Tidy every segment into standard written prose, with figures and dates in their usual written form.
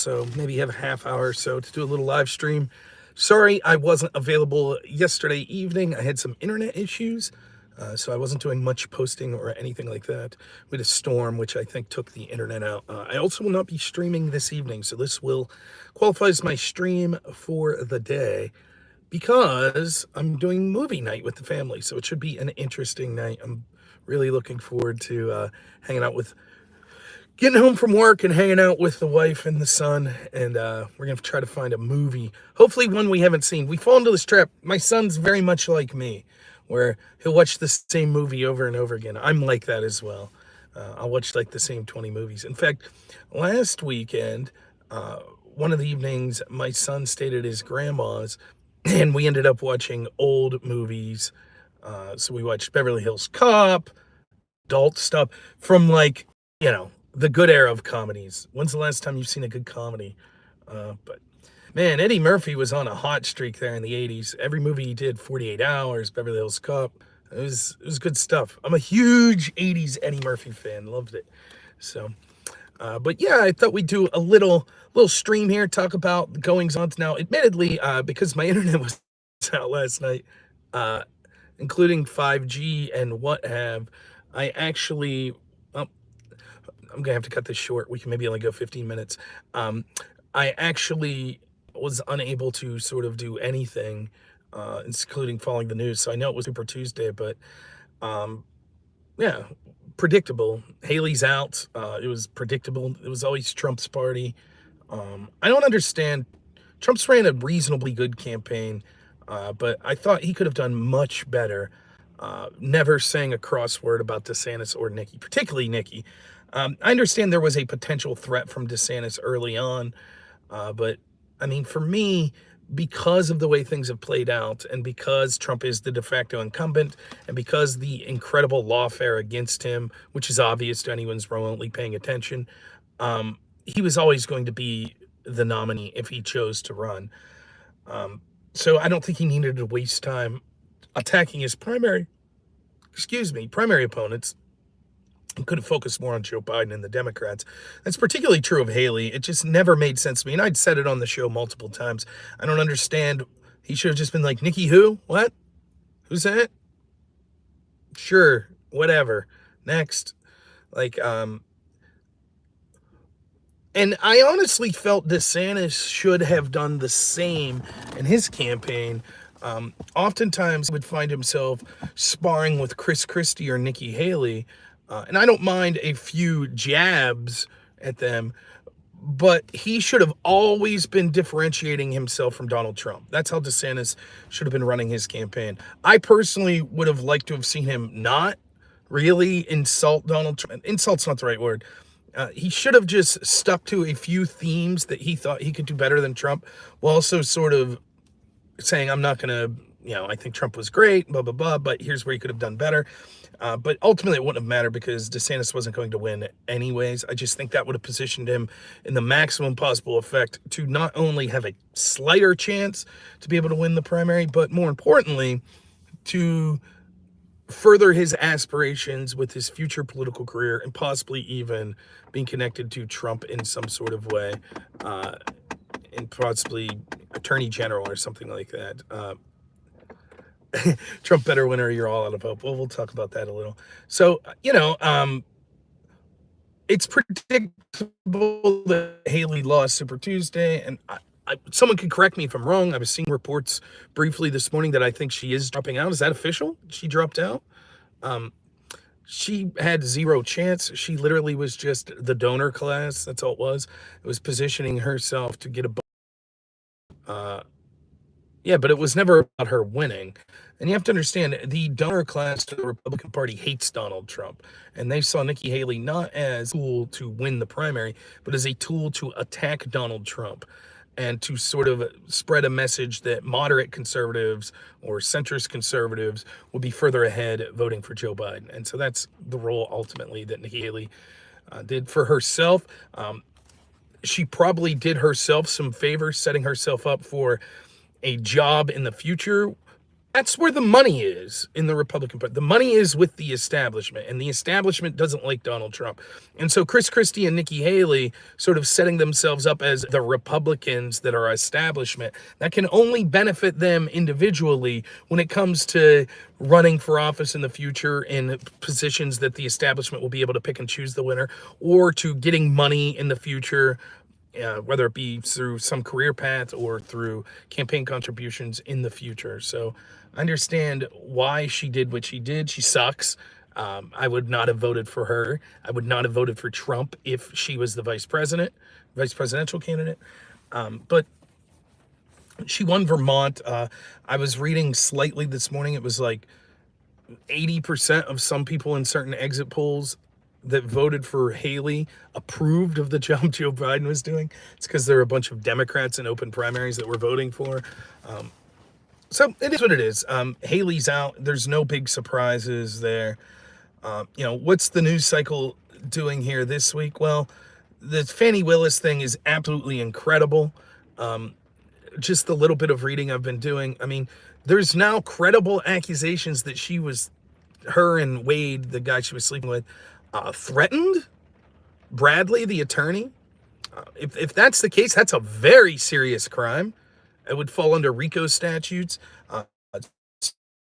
so maybe have a half hour or so to do a little live stream. Sorry I wasn't available yesterday evening. I had some internet issues, so I wasn't doing much posting or anything like that. We had a storm, which I think took the internet out. I also will not be streaming this evening, so this will qualify as my stream for the day because I'm doing movie night with the family, so it should be an interesting night. I'm really looking forward to hanging out with getting home from work and hanging out with the wife and the son, and we're gonna try to find a movie, hopefully one we haven't seen. We fall into this trap. My son's very much like me, where he'll watch the same movie over and over again. I'm like that as well. I'll watch like the same 20 movies. In fact, last weekend, one of the evenings, my son stayed at his grandma's, and we ended up watching old movies. So we watched Beverly Hills Cop, adult stuff from, like, the good era of comedies. When's the last time you've seen a good comedy? But man, Eddie Murphy was on a hot streak there in the 80s. Every movie he did, 48 Hours, Beverly Hills Cop, it was good stuff. I'm a huge 80s Eddie Murphy fan, loved it. So, but yeah, I thought we'd do a little stream here, talk about the goings on. Now, admittedly, because my internet was out last night, including 5G and what have, I actually, I'm gonna have to cut this short. We can maybe only go 15 minutes. I actually was unable to sort of do anything, including following the news. So I know it was Super Tuesday, but yeah, predictable. Haley's out. It was predictable. It was always Trump's party. I don't understand. Trump's ran a reasonably good campaign, but I thought he could have done much better. Never saying a crossword about DeSantis or Nikki, particularly Nikki. I understand there was a potential threat from DeSantis early on, but I mean, for me, because of the way things have played out, and because Trump is the de facto incumbent, and because the incredible lawfare against him, which is obvious to anyone who's remotely paying attention, he was always going to be the nominee if he chose to run. So I don't think he needed to waste time attacking his primary opponents. He could have focused more on Joe Biden and the Democrats. That's particularly true of Haley. It just never made sense to me. And I'd said it on the show multiple times. I don't understand. He should have just been like, Nikki who? What? Who's that? Sure, whatever. Next. Like, and I honestly felt DeSantis should have done the same in his campaign. Oftentimes he would find himself sparring with Chris Christie or Nikki Haley. And I don't mind a few jabs at them, but he should have always been differentiating himself from Donald Trump. That's how DeSantis should have been running his campaign. I personally would have liked to have seen him not really insult Donald Trump. Insult's not the right word. He should have just stuck to a few themes that he thought he could do better than Trump, while also sort of saying, I'm not going to, I think Trump was great, blah, blah, blah, but here's where he could have done better. But ultimately, it wouldn't have mattered because DeSantis wasn't going to win anyways. I just think that would have positioned him in the maximum possible effect to not only have a slighter chance to be able to win the primary, but more importantly, to further his aspirations with his future political career and possibly even being connected to Trump in some sort of way, and possibly attorney general or something like that. Trump better win or you're all out of hope. Well, we'll talk about that a little. So, it's predictable that Haley lost Super Tuesday, and someone can correct me if I'm wrong. I was seeing reports briefly this morning that I think she is dropping out. Is that official? She dropped out? She had zero chance. She literally was just the donor class. That's all it was. It was positioning herself to get a yeah, but it was never about her winning. And you have to understand, the donor class to the Republican Party hates Donald Trump. And they saw Nikki Haley not as a tool to win the primary, but as a tool to attack Donald Trump and to sort of spread a message that moderate conservatives or centrist conservatives will be further ahead voting for Joe Biden. And so that's the role ultimately that Nikki Haley did for herself. She probably did herself some favors, setting herself up for a job in the future. That's where the money is in the Republican Party. The money is with the establishment, and the establishment doesn't like Donald Trump. And so Chris Christie and Nikki Haley sort of setting themselves up as the Republicans that are establishment, that can only benefit them individually when it comes to running for office in the future in positions that the establishment will be able to pick and choose the winner, or to getting money in the future, whether it be through some career path or through campaign contributions in the future. So I understand why she did what she did. She sucks. I would not have voted for her. I would not have voted for Trump if she was the vice presidential candidate. But she won Vermont. I was reading slightly this morning. It was like 80% of some people in certain exit polls that voted for Haley approved of the job Joe Biden was doing. It's because there were a bunch of Democrats in open primaries that were voting for. So it is what it is. Haley's out. There's no big surprises there. What's the news cycle doing here this week? Well, the Fani Willis thing is absolutely incredible. Just the little bit of reading I've been doing. I mean, there's now credible accusations that her and Wade, the guy she was sleeping with, threatened Bradley, the attorney. If that's the case, that's a very serious crime. It would fall under RICO statutes.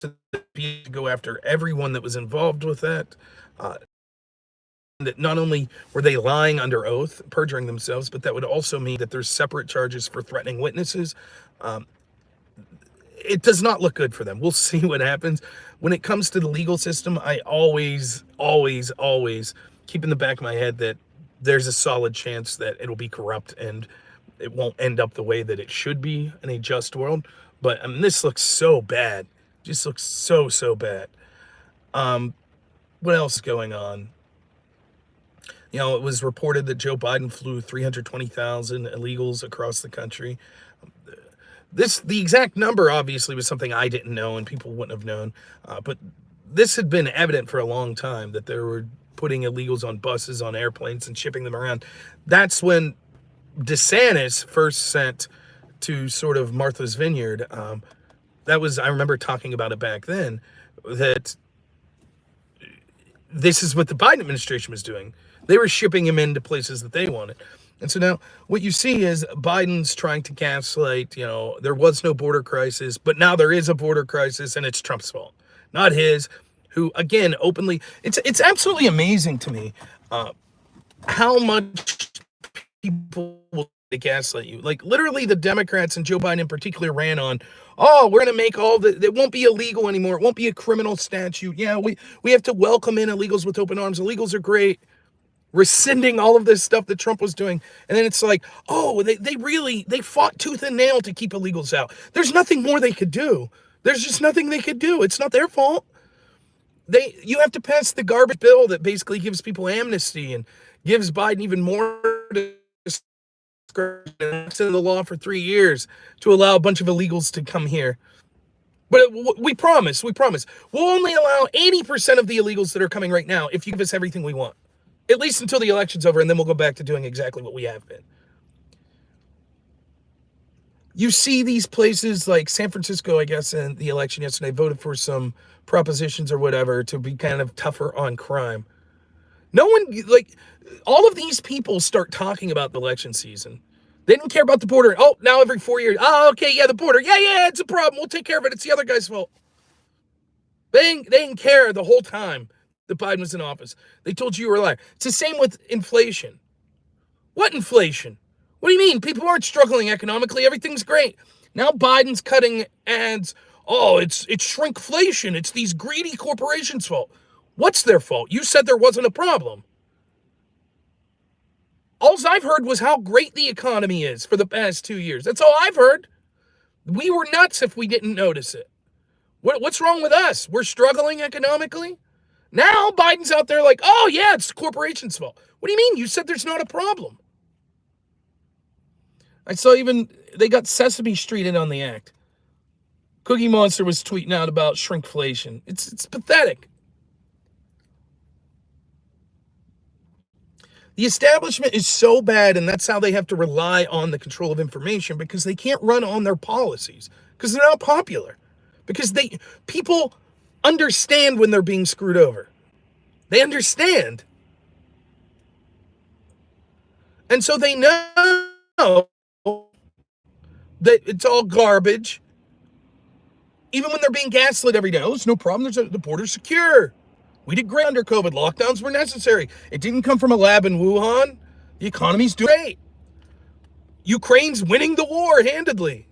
To go after everyone that was involved with that. That not only were they lying under oath, perjuring themselves, but that would also mean that there's separate charges for threatening witnesses. It does not look good for them. We'll see what happens. When it comes to the legal system, I always keep in the back of my head that there's a solid chance that it'll be corrupt and it won't end up the way that it should be in a just world. But this looks so bad. Just looks so bad. What else is going on? It was reported that Joe Biden flew 320,000 illegals across the country. The exact number obviously was something I didn't know and people wouldn't have known. But this had been evident for a long time that they were putting illegals on buses, on airplanes, and shipping them around. That's when DeSantis first sent to sort of Martha's Vineyard. I remember talking about it back then, that this is what the Biden administration was doing. They were shipping him into places that they wanted. And so now what you see is Biden's trying to gaslight, there was no border crisis, but now there is a border crisis and it's Trump's fault, not his, who again, openly, it's absolutely amazing to me how much people will gaslight you. Like literally the Democrats and Joe Biden in particular ran on, we're going to make it won't be illegal anymore. It won't be a criminal statute. Yeah, we have to welcome in illegals with open arms. Illegals are great. Rescinding all of this stuff that Trump was doing. And then it's like, they fought tooth and nail to keep illegals out. There's nothing more they could do. There's just nothing they could do. It's not their fault. You have to pass the garbage bill that basically gives people amnesty and gives Biden even more discretion in the law for 3 years to allow a bunch of illegals to come here. But we promise, we'll only allow 80% of the illegals that are coming right now if you give us everything we want. At least until the election's over, and then we'll go back to doing exactly what we have been. You see these places like San Francisco, I guess, in the election yesterday, voted for some propositions or whatever to be kind of tougher on crime. No one, all of these people start talking about the election season. They didn't care about the border. Oh, now every 4 years. Oh, okay, yeah, the border. Yeah, it's a problem. We'll take care of it. It's the other guy's fault. They didn't care the whole time that Biden was in office. They told you were a liar. It's the same with inflation. What inflation? What do you mean? People aren't struggling economically. Everything's great. Now Biden's cutting ads. Oh, it's shrinkflation. It's these greedy corporations' fault. What's their fault? You said there wasn't a problem. All I've heard was how great the economy is for the past 2 years. That's all I've heard. We were nuts if we didn't notice it. What's wrong with us? We're struggling economically? Now Biden's out there like, oh yeah, it's the corporation's fault. What do you mean? You said there's not a problem. I saw even, they got Sesame Street in on the act. Cookie Monster was tweeting out about shrinkflation. It's pathetic. The establishment is so bad, and that's how they have to rely on the control of information, because they can't run on their policies, because they're not popular. because people understand when they're being screwed over. They understand. And so they know that it's all garbage. Even when they're being gaslit every day. Oh, it's no problem. The border's secure. We did great under COVID. Lockdowns were necessary. It didn't come from a lab in Wuhan. The economy's doing great. Ukraine's winning the war handedly.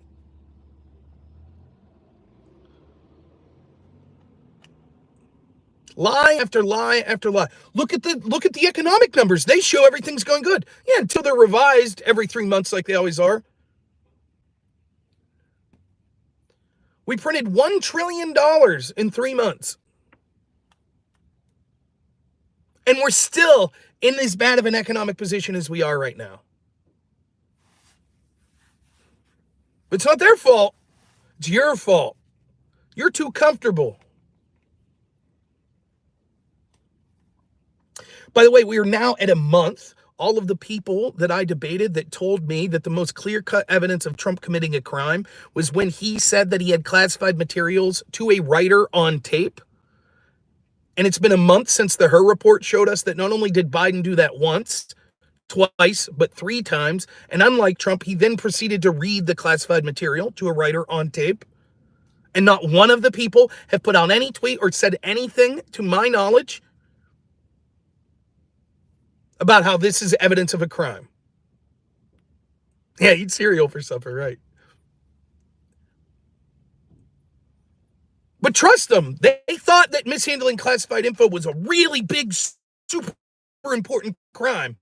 Lie after lie after lie. Look at the economic numbers. They show everything's going good. Yeah, until they're revised every 3 months like they always are. We printed $1 trillion in 3 months. And we're still in as bad of an economic position as we are right now. It's not their fault. It's your fault. You're too comfortable. By the way, we are now at a month. All of the people that I debated that told me that the most clear-cut evidence of Trump committing a crime was when he said that he had classified materials to a writer on tape. And it's been a month since the Hur report showed us that not only did Biden do that once, twice, but 3 times. And unlike Trump, he then proceeded to read the classified material to a writer on tape. And not one of the people have put out any tweet or said anything, to my knowledge, about how this is evidence of a crime. Yeah, eat cereal for supper, right? But trust them, they thought that mishandling classified info was a really big, super important crime.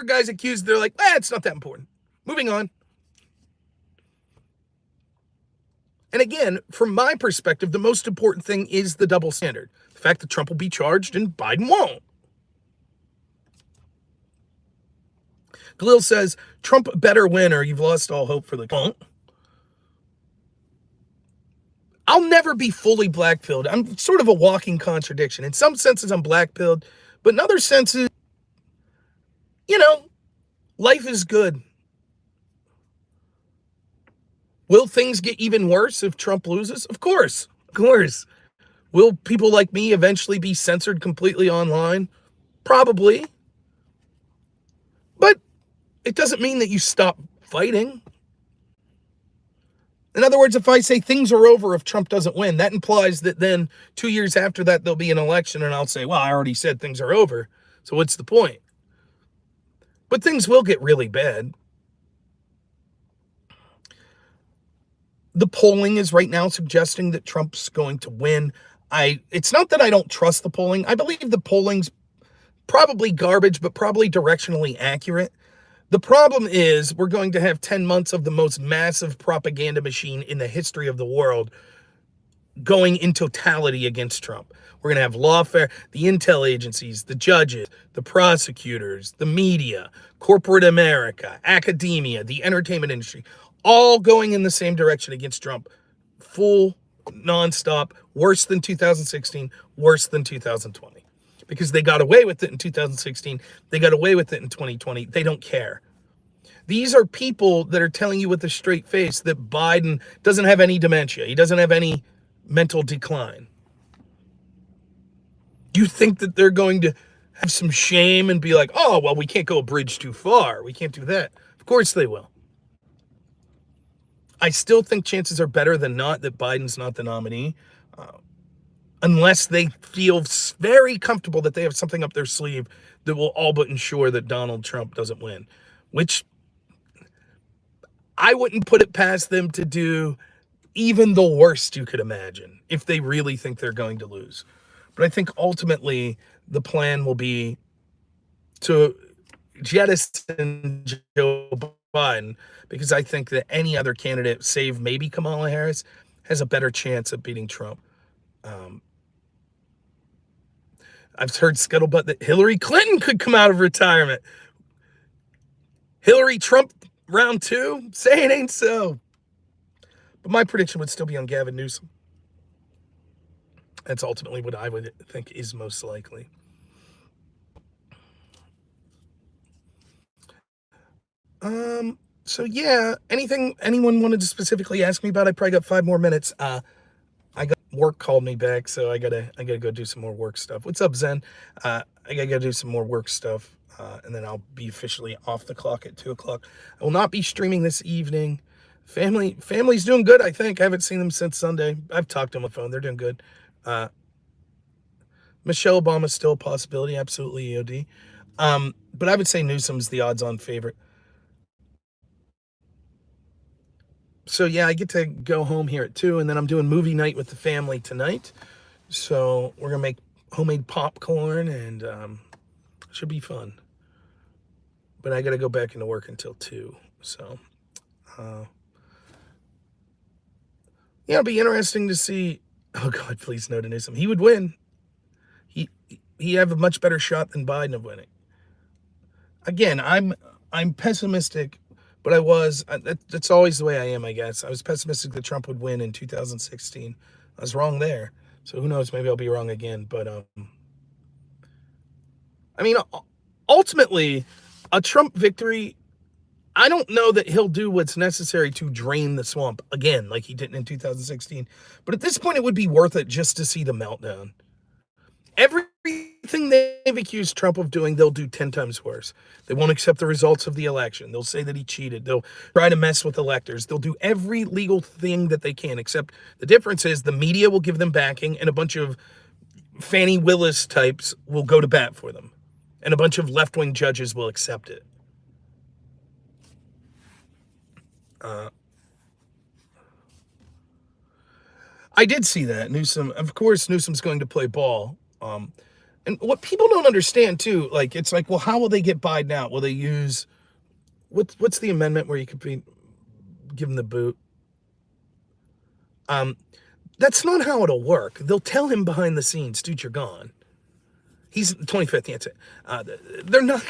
Guys accused, they're like, it's not that important. Moving on. And again, from my perspective, the most important thing is the double standard. The fact that Trump will be charged and Biden won't. Galil says, Trump better win or you've lost all hope for the won't. I'll never be fully black-pilled. I'm sort of a walking contradiction. In some senses, I'm black-pilled, but in other senses, life is good. Will things get even worse if Trump loses? Of course. Of course. Will people like me eventually be censored completely online? Probably. But it doesn't mean that you stop fighting. In other words, if I say things are over if Trump doesn't win, that implies that then 2 years after that, there'll be an election and I'll say, well, I already said things are over. So what's the point? But things will get really bad. The polling is right now suggesting that Trump's going to win. It's not that I don't trust the polling. I believe the polling's probably garbage, but probably directionally accurate. The problem is we're going to have 10 months of the most massive propaganda machine in the history of the world going in totality against Trump. We're going to have lawfare, the intel agencies, the judges, the prosecutors, the media, corporate America, academia, the entertainment industry, all going in the same direction against Trump. Full, nonstop, worse than 2016, worse than 2020. Because they got away with it in 2016. They got away with it in 2020. They don't care. These are people that are telling you with a straight face that Biden doesn't have any dementia. He doesn't have any mental decline. Do you think that they're going to have some shame and be like, oh, well, we can't go a bridge too far. We can't do that. Of course they will. I still think chances are better than not that Biden's not the nominee. Unless they feel very comfortable that they have something up their sleeve that will all but ensure that Donald Trump doesn't win, which I wouldn't put it past them to do even the worst you could imagine if they really think they're going to lose. But I think ultimately the plan will be to jettison Joe Biden, because I think that any other candidate, save maybe Kamala Harris, has a better chance of beating Trump. I've heard scuttlebutt that Hillary Clinton could come out of retirement. Hillary Trump round 2? Say it ain't so. But my prediction would still be on Gavin Newsom. That's ultimately what I would think is most likely. So yeah, anything anyone wanted to specifically ask me about? I probably got 5 more minutes. I got work called me back, so I gotta go do some more work stuff. What's up, Zen? I gotta go do some more work stuff, and then I'll be officially off the clock at 2 o'clock. I will not be streaming this evening. Family's doing good, I think. I haven't seen them since Sunday. I've talked to them on the phone. They're doing good. Uh, Michelle Obama's still a possibility, absolutely EOD. But I would say Newsom's the odds-on favorite. So yeah, I get to go home here at 2, and then I'm doing movie night with the family tonight. So we're gonna make homemade popcorn, and should be fun. But I gotta go back into work until 2. So yeah, it'll be interesting to see. Oh God, please no to Newsom. He would win. He have a much better shot than Biden of winning. Again, I'm pessimistic, but that's always the way I am, I guess. I was pessimistic that Trump would win in 2016. I was wrong there. So who knows, maybe I'll be wrong again. But I mean, ultimately, a Trump victory, I don't know that he'll do what's necessary to drain the swamp again, like he did in 2016. But at this point, it would be worth it just to see the meltdown. Everything they've accused Trump of doing, they'll do 10 times worse. They won't accept the results of the election. They'll say that he cheated. They'll try to mess with electors. They'll do every legal thing that they can, except the difference is the media will give them backing, and a bunch of Fannie Willis types will go to bat for them. And a bunch of left-wing judges will accept it. I did see that. Newsom, of course, Newsom's going to play ball. And what people don't understand too, like, it's like, well, how will they get Biden out? Will they use, what's the amendment where you could give him the boot? That's not how it'll work. They'll tell him behind the scenes, dude, you're gone. He's 25th, that's it.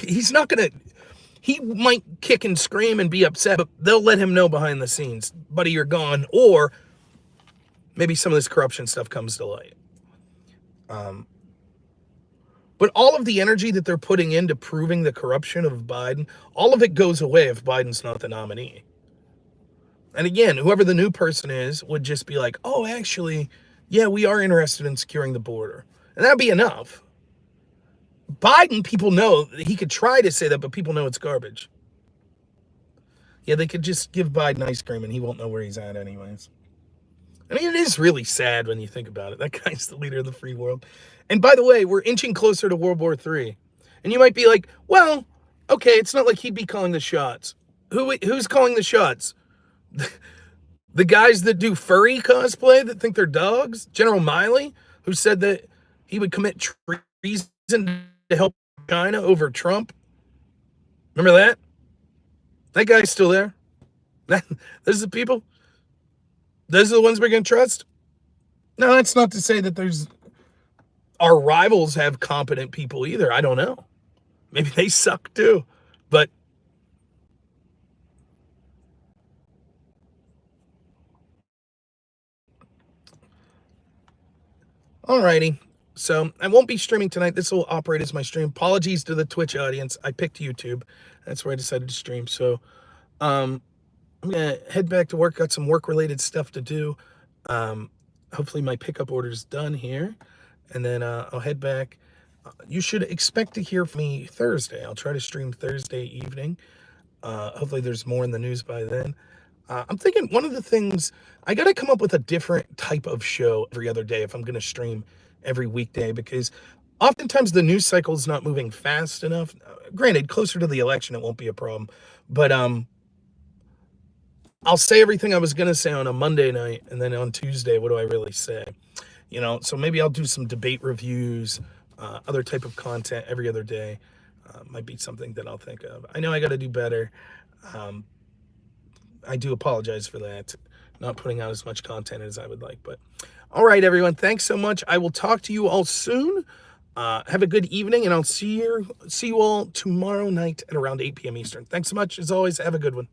He's not gonna, he might kick and scream and be upset, but they'll let him know behind the scenes, buddy, you're gone. Or maybe some of this corruption stuff comes to light. But all of the energy that they're putting into proving the corruption of Biden, all of it goes away if Biden's not the nominee. And again, whoever the new person is would just be like, oh, actually, yeah, we are interested in securing the border. And that'd be enough. Biden, people know, he could try to say that, but people know it's garbage. Yeah, they could just give Biden ice cream and he won't know where he's at anyways. I mean, it is really sad when you think about it. That guy's the leader of the free world. And by the way, we're inching closer to World War III. And you might be like, well, okay, it's not like he'd be calling the shots. Who's calling the shots? The guys that do furry cosplay that think they're dogs? General Miley, who said that he would commit treason to help China over Trump. Remember that? That guy's still there. Those are the people. Those are the ones we're going to trust. No, that's not to say that our rivals have competent people either. I don't know. Maybe they suck too. But alrighty. So I won't be streaming tonight. This will operate as my stream. Apologies to the Twitch audience. I picked YouTube. That's where I decided to stream. So I'm going to head back to work. Got some work-related stuff to do. Hopefully my pickup order's done here. And then I'll head back. You should expect to hear from me Thursday. I'll try to stream Thursday evening. Hopefully there's more in the news by then. I'm thinking one of the things, I got to come up with a different type of show every other day if I'm going to stream every weekday, because oftentimes the news cycle is not moving fast enough. Granted, closer to the election, it won't be a problem. But I'll say everything I was going to say on a Monday night, and then on Tuesday, what do I really say? You know, so maybe I'll do some debate reviews, other type of content every other day. Might be something that I'll think of. I know I got to do better. I do apologize for that, not putting out as much content as I would like. But all right, everyone, thanks so much. I will talk to you all soon. Have a good evening, and I'll see you all tomorrow night at around 8 p.m. Eastern. Thanks so much. As always, have a good one.